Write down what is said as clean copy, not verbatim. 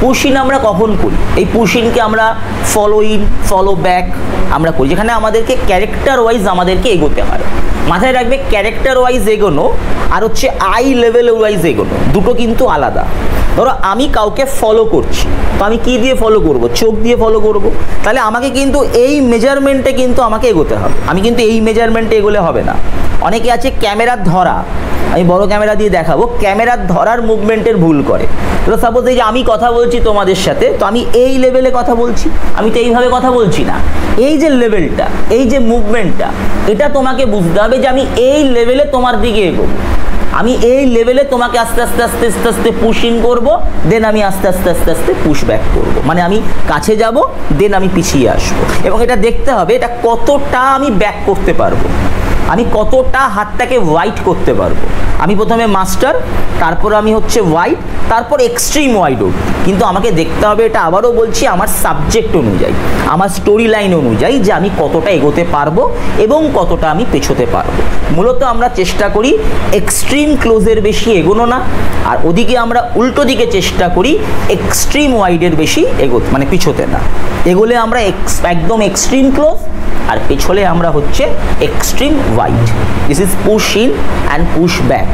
Push in আমরা কখন করি? এই পুশ ইনকে আমরা ফলো ইন, ফলো ব্যাক আমরা করি, যেখানে আমাদেরকে ক্যারেক্টার ওয়াইজ আমাদেরকে এগোতে হয়। মাথায় রাখবে, ক্যারেক্টার ওয়াইজ এগোনো আর হচ্ছে আই লেভেল ওয়াইজ এগোনো দুটো কিন্তু আলাদা। ধরো আমি কাউকে ফলো করছি, তো আমি কি দিয়ে ফলো করব? চোখ দিয়ে ফলো করব। তাহলে আমাকে কিন্তু এই মেজারমেন্টে কিন্তু আমাকে এগোতে হবে, আমি কিন্তু এই মেজারমেন্টে এগোলে হবে না। অনেকে আছে ক্যামেরার ধরা, আমি বড় ক্যামেরা দিয়ে দেখাবো, ক্যামেরার ধরার মুভমেন্টের ভুল করে। তো সাপোজ এই যে আমি কথা বলছি তোমাদের সাথে, তো আমি এই লেভেলে কথা বলছি, আমি তো এইভাবে কথা বলছি না। এই যে লেভেলটা, এই যে মুভমেন্টটা, এটা তোমাকে বুঝতে হবে যে আমি এই লেভেলে তোমার দিকে এগোবো, আমি এই লেভেলে তোমাকে আস্তে আস্তে আস্তে আস্তে আস্তে পুশ ইন করবো, দেন আমি আস্তে আস্তে আস্তে আস্তে পুশ ব্যাক করবো। মানে আমি কাছে যাব, দেন আমি পিছিয়ে আসবো। এবং এটা দেখতে হবে এটা কতটা আমি ব্যাক করতে পারবো, আমি কতটা হাতটাকে ওয়াইড করতে পারবো। আমি প্রথমে মাস্টার, তারপর আমি হচ্ছে ওয়াইড, তারপর এক্সট্রিম ওয়াইড আউট। কিন্তু আমাকে দেখতে হবে, এটা আবারও বলছি, আমার সাবজেক্ট অনুযায়ী, আমার স্টোরি লাইন অনুযায়ী, যে আমি কতটা এগোতে পারবো এবং কতটা আমি পেছোতে পারবো। মূলত আমরা চেষ্টা করি এক্সট্রিম ক্লোজের বেশি এগোনো না, আর ওদিকে আমরা উল্টো দিকে চেষ্টা করি এক্সট্রিম ওয়াইডের বেশি এগোতে, মানে পিছোতে না। এগোলে আমরা একদম এক্সট্রিম ক্লোজ, আর পেছলে আমরা হচ্ছে extreme wide. This is push in and push back.